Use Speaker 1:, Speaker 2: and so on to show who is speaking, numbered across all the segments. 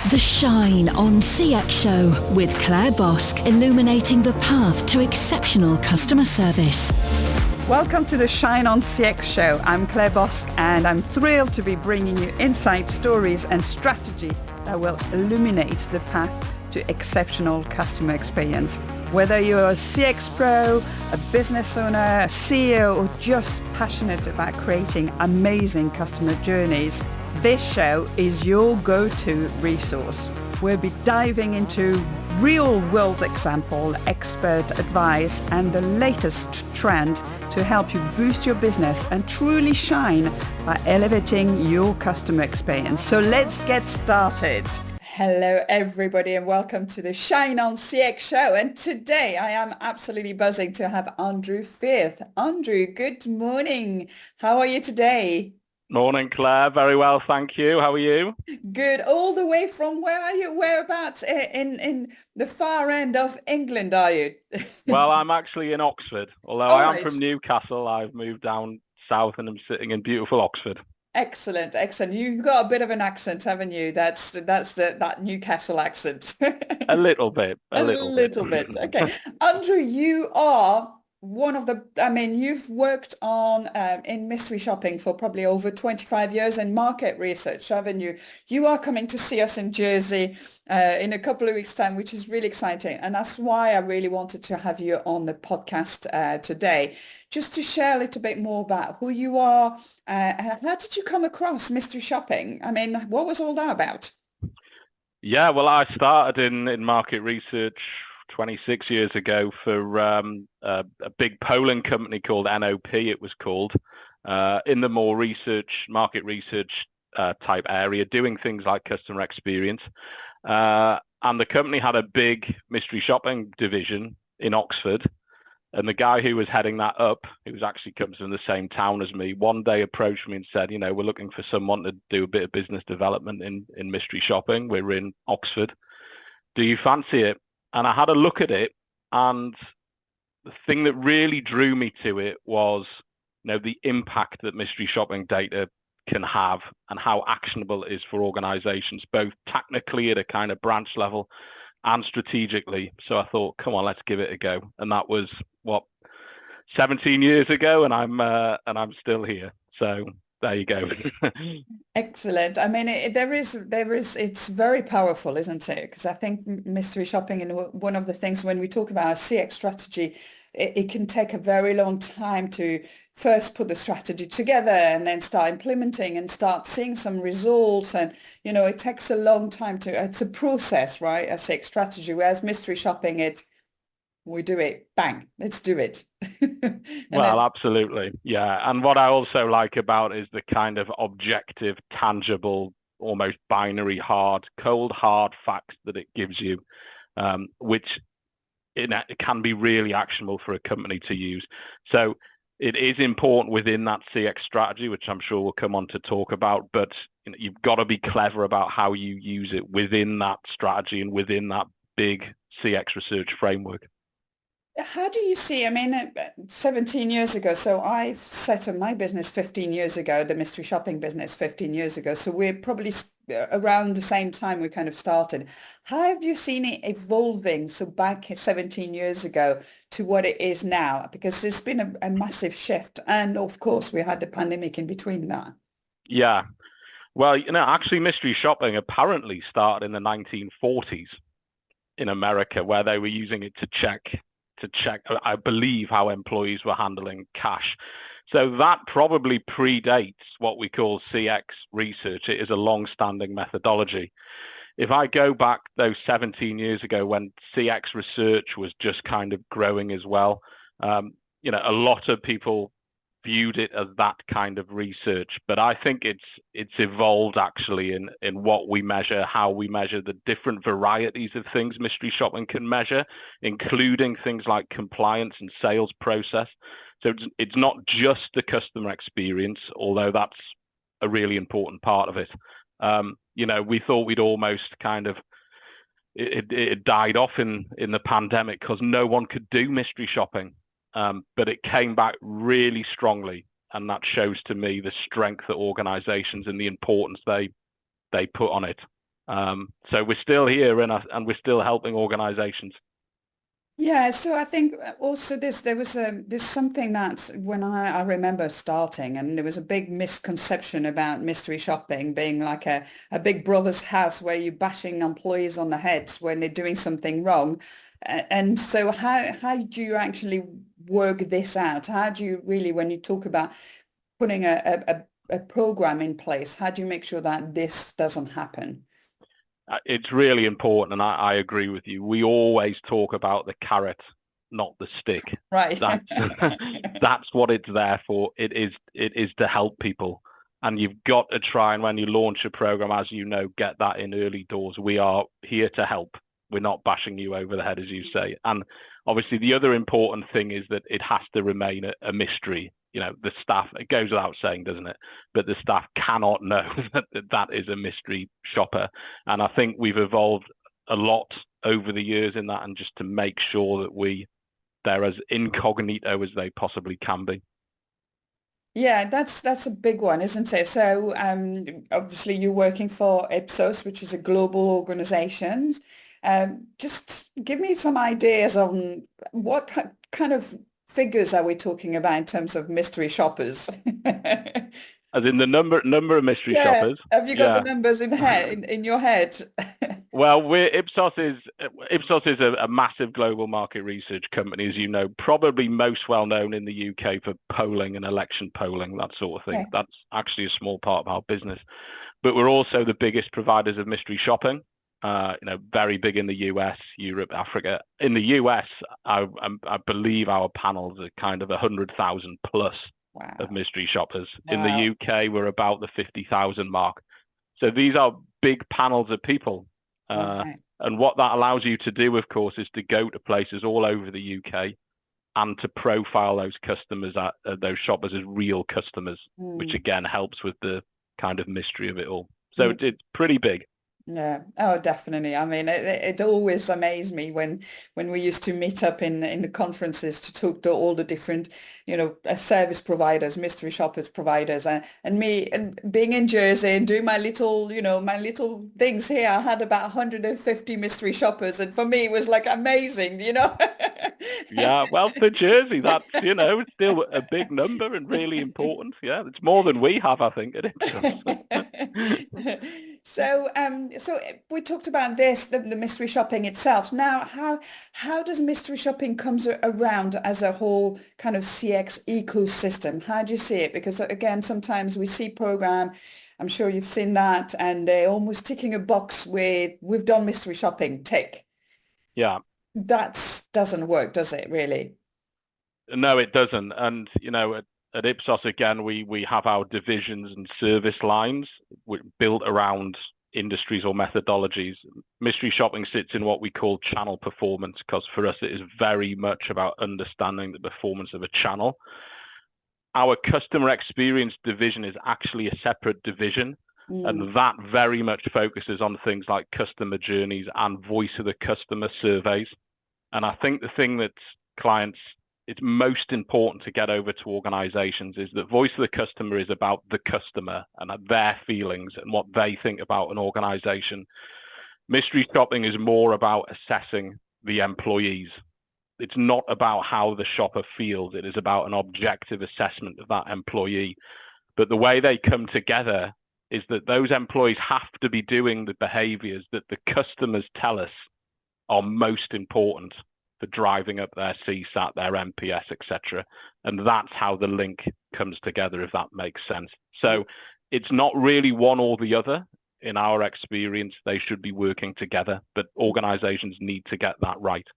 Speaker 1: The Shine on CX Show with Claire Bosque, illuminating the path to exceptional customer service.
Speaker 2: Welcome to the Shine on CX Show. I'm Claire Bosque and I'm thrilled to be bringing you insight, stories and strategy that will illuminate the path to exceptional customer experience. Whether you're a CX pro, a business owner, a CEO, or just passionate about creating amazing customer journeys, this show is your go-to resource. We'll be diving into real-world example, expert advice, and the latest trend to help you boost your business and truly shine by elevating your customer experience. So let's get started. Hello everybody and welcome to the Shine on CX Show. And today I am absolutely buzzing to have Andy Firth. Andrew, good morning. How are you today?
Speaker 3: Morning, Claire. Very well, thank you. How are you?
Speaker 2: Good. All the way from where are you? Whereabouts in the far end of England are you?
Speaker 3: Well, I'm actually in Oxford. Although I am from Newcastle, I've moved down south and I'm sitting in beautiful Oxford.
Speaker 2: Excellent, excellent. You've got a bit of an accent, haven't you? That's that Newcastle accent.
Speaker 3: A little bit.
Speaker 2: A little bit. Okay. Andrew, you are one of the, you've worked on in mystery shopping for probably over 25 years in market research, haven't you? You are coming to see us in Jersey in a couple of weeks' time, which is really exciting. And that's why I really wanted to have you on the podcast today, just to share a little bit more about who you are. How did you come across mystery shopping? I mean, what was all that about?
Speaker 3: Yeah, well, I started in market research 26 years ago for a big polling company called NOP, it was called, in the more market research type area, doing things like customer experience. And the company had a big mystery shopping division in Oxford. And the guy who was heading that up, who actually comes from the same town as me, one day approached me and said, you know, we're looking for someone to do a bit of business development in mystery shopping. We're in Oxford. Do you fancy it? And I had a look at it, and the thing that really drew me to it was, you know, the impact that mystery shopping data can have and how actionable it is for organizations, both technically at a kind of branch level and strategically. So I thought, come on, let's give it a go. And that was 17 years ago, and I'm still here. So there you go.
Speaker 2: Excellent. I mean, it's very powerful, isn't it? Because I think mystery shopping, and one of the things when we talk about our CX strategy, it can take a very long time to first put the strategy together and then start implementing and start seeing some results. And, you know, it takes a long time it's a process, right? A CX strategy, whereas mystery shopping, we do it, bang, let's do it.
Speaker 3: Well, absolutely. Yeah. And what I also like about is the kind of objective, tangible, almost binary cold hard facts that it gives you, which it can be really actionable for a company to use. So it is important within that CX strategy, which I'm sure we'll come on to talk about, but you know, you've got to be clever about how you use it within that strategy and within that big CX research framework.
Speaker 2: How do you see, 17 years ago, so I've set up my business 15 years ago, the mystery shopping business 15 years ago. So we're probably around the same time we kind of started. How have you seen it evolving, so back 17 years ago to what it is now? Because there's been a massive shift. And of course, we had the pandemic in between that.
Speaker 3: Yeah. Well, you know, actually mystery shopping apparently started in the 1940s in America, where they were using it to check, I believe, how employees were handling cash. So that probably predates what we call CX research. It is a long-standing methodology. If I go back those 17 years ago when CX research was just kind of growing as well, you know, a lot of people viewed it as that kind of research, but I think it's evolved actually in what we measure, how we measure the different varieties of things mystery shopping can measure, including things like compliance and sales process. So it's not just the customer experience, although that's a really important part of it. You know, we thought we'd almost kind of it died off in the pandemic because no one could do mystery shopping. But it came back really strongly, and that shows to me the strength of organizations and the importance they put on it. So we're still here and we're still helping organizations.
Speaker 2: Yeah, so I think also there's something that when I remember starting, and there was a big misconception about mystery shopping being like a big brother's house where you're bashing employees on the head when they're doing something wrong. And so how do you actually work this out? How do you really, when you talk about putting a program in place, how do you make sure that this doesn't happen?
Speaker 3: It's really important, and I agree with you. We always talk about the carrot, not the stick.
Speaker 2: Right.
Speaker 3: That's that's what it's there for. It is to help people, and you've got to try and when you launch a program, as you know, get that in early doors. We are here to help. We're not bashing you over the head, as you say. And obviously, the other important thing is that it has to remain a mystery. You know, the staff, it goes without saying, doesn't it? But the staff cannot know that is a mystery shopper. And I think we've evolved a lot over the years in that, and just to make sure that they're as incognito as they possibly can be.
Speaker 2: Yeah, that's a big one, isn't it? So obviously you're working for Ipsos, which is a global organization. Just give me some ideas on what kind of figures are we talking about in terms of mystery shoppers?
Speaker 3: As in the number of mystery
Speaker 2: Yeah,
Speaker 3: shoppers.
Speaker 2: have you got the
Speaker 3: Yeah.
Speaker 2: numbers in your head?
Speaker 3: Well, Ipsos is a massive global market research company, as you know, probably most well known in the UK for polling and election polling, that sort of thing.
Speaker 2: Okay.
Speaker 3: That's actually a small part of our business. But we're also the biggest providers of mystery shopping. Very big in the US, Europe, Africa. In the US, I believe our panels are kind of 100,000 plus of
Speaker 2: Wow.
Speaker 3: mystery shoppers. In the
Speaker 2: Wow.
Speaker 3: UK, we're about the 50,000 mark. So these are big panels of people.
Speaker 2: Right.
Speaker 3: And what that allows you to do, of course, is to go to places all over the UK and to profile those customers, those shoppers as real customers, which
Speaker 2: Mm.
Speaker 3: again helps with the kind of mystery of it all. So it's pretty big.
Speaker 2: Yeah. Oh, definitely. I mean, it always amazed me when we used to meet up in the conferences to talk to all the different, service providers, mystery shoppers providers, and me and being in Jersey and doing my little things here. I had about 150 mystery shoppers, and for me, it was like amazing.
Speaker 3: Yeah, well, for Jersey, that's, it's still a big number and really important. Yeah, it's more than we have, I think, at Ipsos.
Speaker 2: So we talked about this, the mystery shopping itself. Now, how does mystery shopping comes around as a whole kind of CX ecosystem? How do you see it? Because again, sometimes we see program, I'm sure you've seen that, and they're almost ticking a box with we've done mystery shopping, tick.
Speaker 3: Yeah.
Speaker 2: That doesn't work, does it, really?
Speaker 3: No, it doesn't. And, at Ipsos, again, we have our divisions and service lines built around industries or methodologies. Mystery shopping sits in what we call channel performance, because for us, it is very much about understanding the performance of a channel. Our customer experience division is actually a separate division, and that very much focuses on things like customer journeys and voice of the customer surveys. And I think the thing that it's most important to get over to organizations is that voice of the customer is about the customer and their feelings and what they think about an organization. Mystery shopping is more about assessing the employees. It's not about how the shopper feels. It is about an objective assessment of that employee. But the way they come together is that those employees have to be doing the behaviors that the customers tell us are most important for driving up their CSAT, their NPS, etc. And that's how the link comes together, if that makes sense. So it's not really one or the other. In our experience, they should be working together, but organizations need to get that right.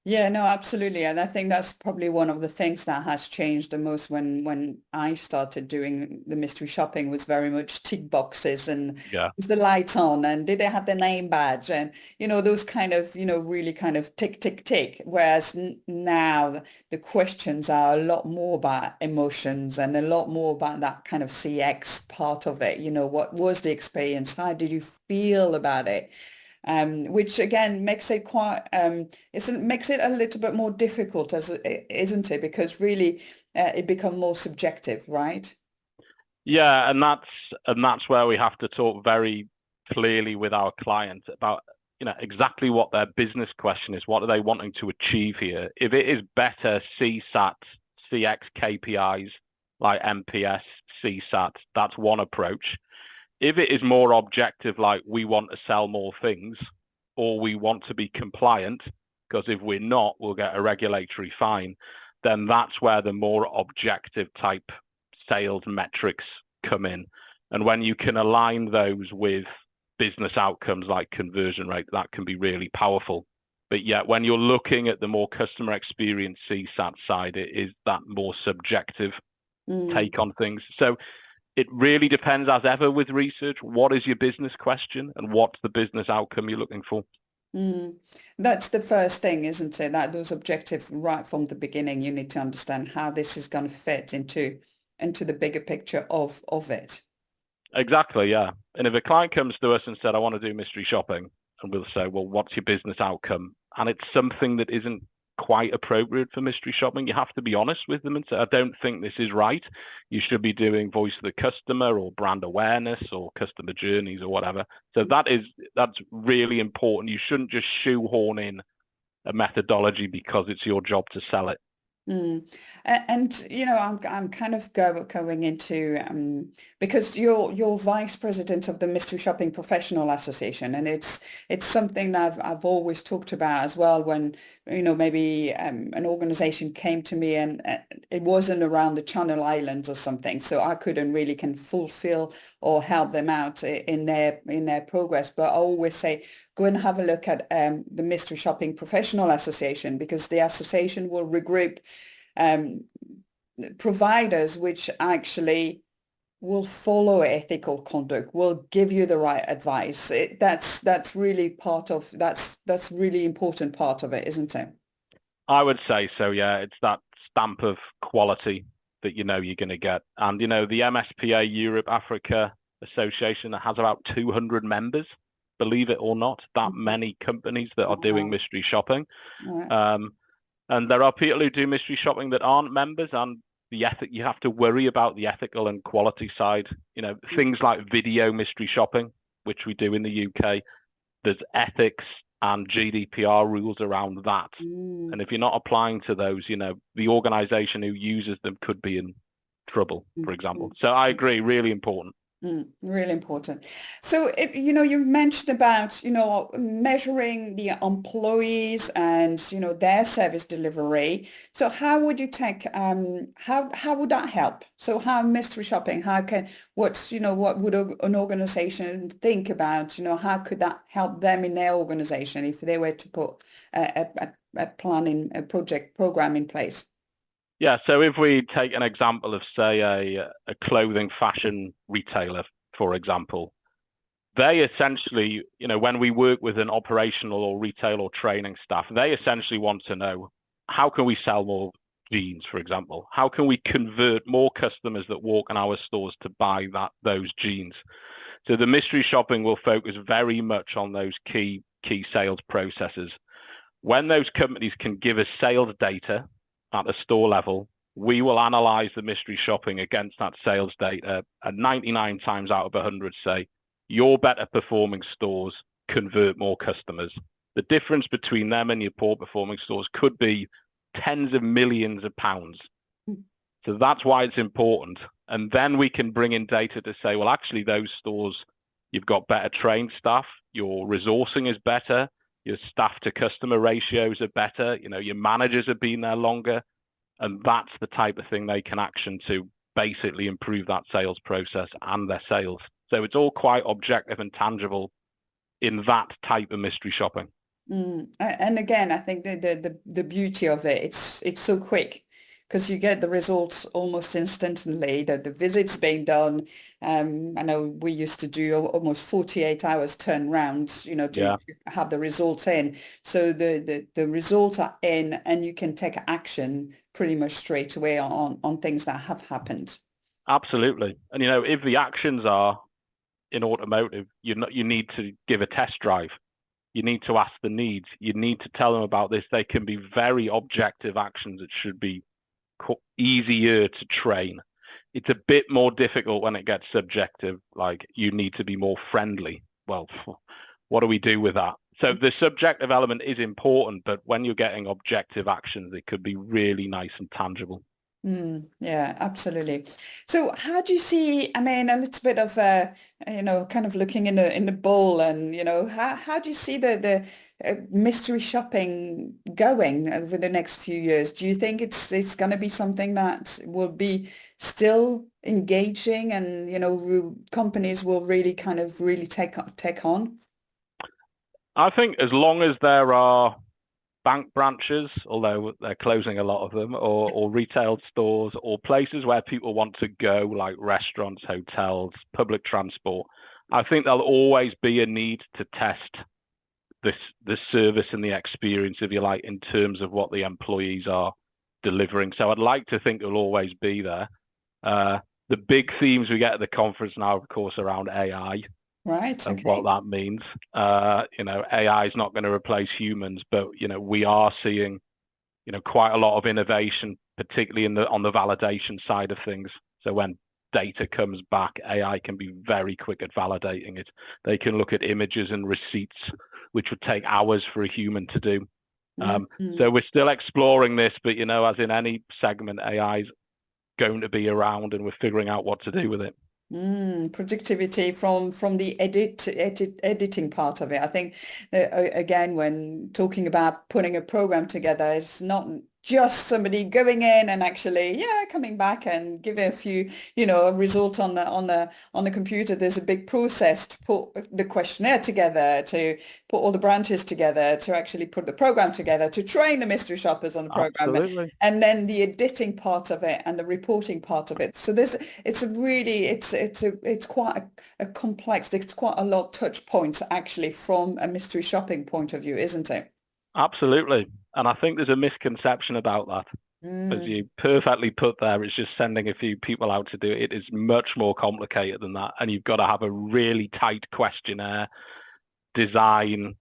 Speaker 2: Yeah, no, absolutely. And I think that's probably one of the things that has changed the most when I started doing the mystery shopping was very much tick boxes and
Speaker 3: Yeah.
Speaker 2: was the lights on and did they have the name badge and, those kind of, really kind of tick, tick, tick. Whereas now the questions are a lot more about emotions and a lot more about that kind of CX part of it. What was the experience? How did you feel about it? Which again makes it quite makes it a little bit more difficult, isn't it? Because really, it becomes more subjective, right?
Speaker 3: Yeah, and that's where we have to talk very clearly with our clients about, exactly what their business question is. What are they wanting to achieve here? If it is better CSAT, CX KPIs like MPS, CSAT, that's one approach. If it is more objective, like we want to sell more things or we want to be compliant, because if we're not, we'll get a regulatory fine, then that's where the more objective type sales metrics come in. And when you can align those with business outcomes like conversion rate, that can be really powerful. But yet when you're looking at the more customer experience CSAT side, it is that more subjective take on things. So it really depends, as ever with research, what is your business question and what's the business outcome you're looking for?
Speaker 2: That's the first thing, isn't it? That those objectives right from the beginning, you need to understand how this is going to fit into the bigger picture of it.
Speaker 3: Exactly, yeah. And if a client comes to us and said, I want to do mystery shopping, and we'll say, well, what's your business outcome? And it's something that isn't quite appropriate for mystery shopping, you have to be honest with them and say, I don't think this is right. You should be doing voice of the customer or brand awareness or customer journeys or whatever. So that's really important. You shouldn't just shoehorn in a methodology because it's your job to sell it.
Speaker 2: And I'm kind of going into because you're vice president of the Mystery Shopping Professional Association, and it's something that I've always talked about as well. When maybe an organization came to me and it wasn't around the Channel Islands or something, so I couldn't really can fulfill or help them out in their progress. But I always say, go and have a look at the Mystery Shopping Professional Association, because the association will regroup providers which actually will follow ethical conduct, will give you the right advice. That's really that's really important part of it, isn't it?
Speaker 3: I would say so, yeah. It's that stamp of quality that you're going to get. And the MSPA Europe Africa Association that has about 200 members, believe it or not, that many companies that are doing mystery shopping. And there are people who do mystery shopping that aren't members, and you have to worry about the ethical and quality side. Things like video mystery shopping, which we do in the UK. There's ethics and GDPR rules around that. And if you're not applying to those, the organization who uses them could be in trouble, for example. So I agree, really important.
Speaker 2: Really important. So, you mentioned about, measuring the employees and, their service delivery. So how would you take, how would that help? So how mystery shopping, what would an organization think about, how could that help them in their organization if they were to put a program in place?
Speaker 3: Yeah, so if we take an example of, say, a clothing fashion retailer, for example, they essentially, when we work with an operational or retail or training staff, they essentially want to know, how can we sell more jeans, for example? How can we convert more customers that walk in our stores to buy those jeans? So the mystery shopping will focus very much on those key sales processes. When those companies can give us sales data at the store level, we will analyze the mystery shopping against that sales data, and 99 times out of 100 say, your better performing stores convert more customers. The difference between them and your poor performing stores could be tens of millions of pounds. So that's why it's important. And then we can bring in data to say, well, actually those stores, you've got better trained staff, your resourcing is better, your staff to customer ratios are better, your managers have been there longer, and that's the type of thing they can action to basically improve that sales process and their sales. So it's all quite objective and tangible in that type of mystery shopping.
Speaker 2: And again, I think the beauty of it, it's so quick, because you get the results almost instantly, that the visit's being done. I know we used to do almost 48 hours turnaround, to have the results in. So the results are in, and you can take action pretty much straight away on things that have happened.
Speaker 3: Absolutely. And, if the actions are in automotive, you need to give a test drive. You need to ask the needs. You need to tell them about this. They can be very objective actions that should be easier to train. It's a bit more difficult when it gets subjective, like you need to be more friendly. well, what do we do with that? So the subjective element is important, but when you're getting objective actions, it could be really nice and tangible.
Speaker 2: Yeah, absolutely. So how do you see, I mean, a little bit of, kind of looking in the bowl and, how do you see the mystery shopping going over the next few years? Do you think it's going to be something that will be still engaging and, companies will really kind of really take on?
Speaker 3: I think as long as there are bank branches, although they're closing a lot of them, or retail stores, or places where people want to go, like restaurants, hotels, public transport, I think there'll always be a need to test the service and the experience, if you like, in terms of what the employees are delivering. So I'd like to think it'll always be there. The big themes we get at the conference now, of course, around AI.
Speaker 2: Right.
Speaker 3: And
Speaker 2: Okay.
Speaker 3: what that means. AI is not going to replace humans, but, we are seeing, quite a lot of innovation, particularly on the validation side of things. So when data comes back, AI can be very quick at validating it. They can look at images and receipts, which would take hours for a human to do. So we're still exploring this, but, as in any segment, AI is going to be around and we're figuring out what to do with it.
Speaker 2: Productivity from the editing part of it. I think again, when talking about putting a program together, it's not just somebody going in and actually coming back and giving a few a result on the computer. There's a big process to put the questionnaire together, to put all the branches together, to actually put the program together, to train the mystery shoppers on the program.
Speaker 3: Absolutely.
Speaker 2: And then the editing part of it and the reporting part of it. So it's quite a complex, it's quite a lot of touch points actually from a mystery shopping point of view, isn't it?
Speaker 3: Absolutely. And I think there's a misconception about that. As you perfectly put there, it's just sending a few people out to do it. It is much more complicated than that. And you've got to have a really tight questionnaire, design,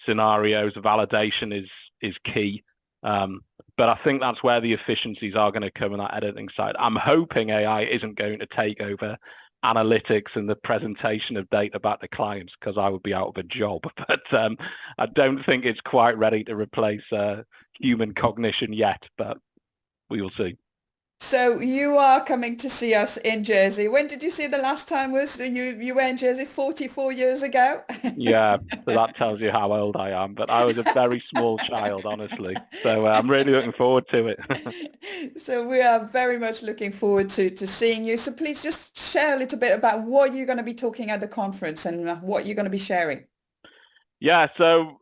Speaker 3: scenarios, validation is key. But I think that's where the efficiencies are going to come in that editing side. I'm hoping AI isn't going to take over analytics and the presentation of data back to clients, because I would be out of a job. But I don't think it's quite ready to replace human cognition yet, but we will see.
Speaker 2: So you are coming to see us in Jersey. When did you see the last time? Was you were in Jersey 44 years ago?
Speaker 3: Yeah, so that tells you how old I am. But I was a very small child, honestly. So I'm really looking forward to it.
Speaker 2: So we are very much looking forward to seeing you. So please just share a little bit about what you're going to be talking at the conference and what you're going to be sharing.
Speaker 3: Yeah, so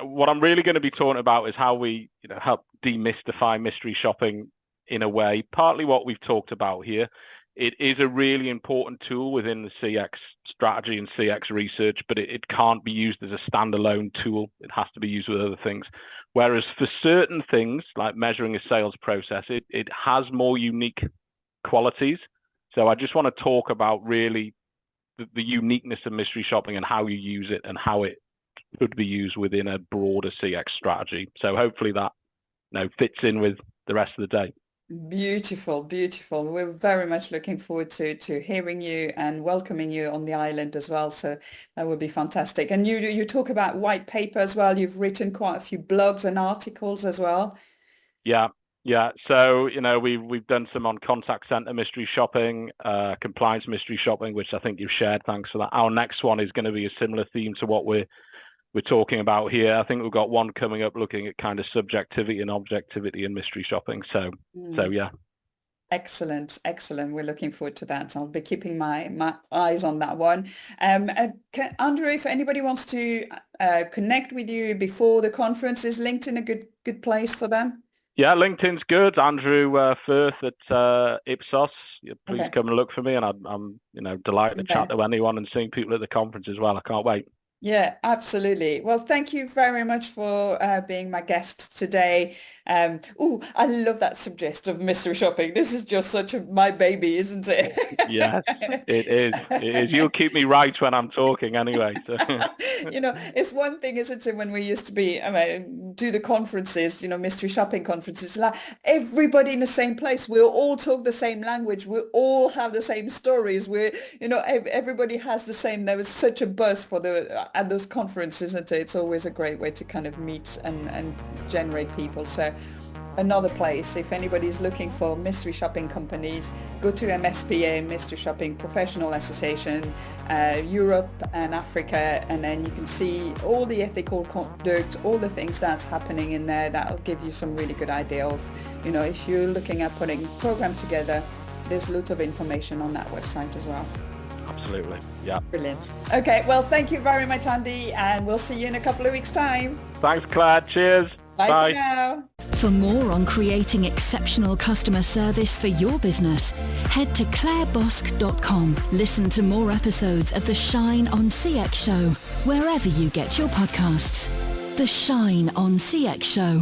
Speaker 3: what I'm really going to be talking about is how we help demystify mystery shopping in a way. Partly what we've talked about here. It is a really important tool within the CX strategy and CX research, but it can't be used as a standalone tool. It has to be used with other things. Whereas for certain things, like measuring a sales process, it has more unique qualities. So I just want to talk about really the uniqueness of mystery shopping and how you use it and how it could be used within a broader CX strategy. So hopefully that fits in with the rest of the day.
Speaker 2: Beautiful, beautiful. We're very much looking forward to hearing you and welcoming you on the island as well. So that would be fantastic. And you talk about white paper as well. You've written quite a few blogs and articles as well.
Speaker 3: Yeah. So, we've done some on contact center mystery shopping, compliance mystery shopping, which I think you've shared. Thanks for that. Our next one is going to be a similar theme to what we're talking about here. I think we've got one coming up looking at kind of subjectivity and objectivity in mystery shopping. So yeah.
Speaker 2: Excellent. We're looking forward to that. I'll be keeping my eyes on that one. Andrew, if anybody wants to connect with you before the conference, is LinkedIn a good place for them?
Speaker 3: Yeah, LinkedIn's good. Andrew Firth at Ipsos. Please come and look for me, and I'm delighted to chat to anyone and seeing people at the conference as well. I can't wait.
Speaker 2: Yeah, absolutely. Well, thank you very much for being my guest today. I love that subject of mystery shopping. This is just my baby, isn't it?
Speaker 3: Yes, it is. It is. You'll keep me right when I'm talking anyway. So.
Speaker 2: It's one thing, isn't it, when we used to be, do the conferences, mystery shopping conferences, like everybody in the same place. We all talk the same language. We all have the same stories. Everybody has the same. There was such a buzz at those conferences, isn't it? It's always a great way to kind of meet and generate people. So another place, if anybody's looking for mystery shopping companies, go to MSPA, Mystery Shopping Professional Association, Europe and Africa, and then you can see all the ethical conduct, all the things that's happening in there. That'll give you some really good idea of, if you're looking at putting a program together, there's lots of information on that website as well.
Speaker 3: Absolutely. Yeah.
Speaker 2: Brilliant. Okay, well, thank you very much, Andy, and we'll see you in a couple of weeks' time.
Speaker 3: Thanks, Claire. Cheers.
Speaker 2: Bye for now.
Speaker 1: For more on creating exceptional customer service for your business, head to clairebosque.com. Listen to more episodes of The Shine on CX Show, wherever you get your podcasts. The Shine on CX Show.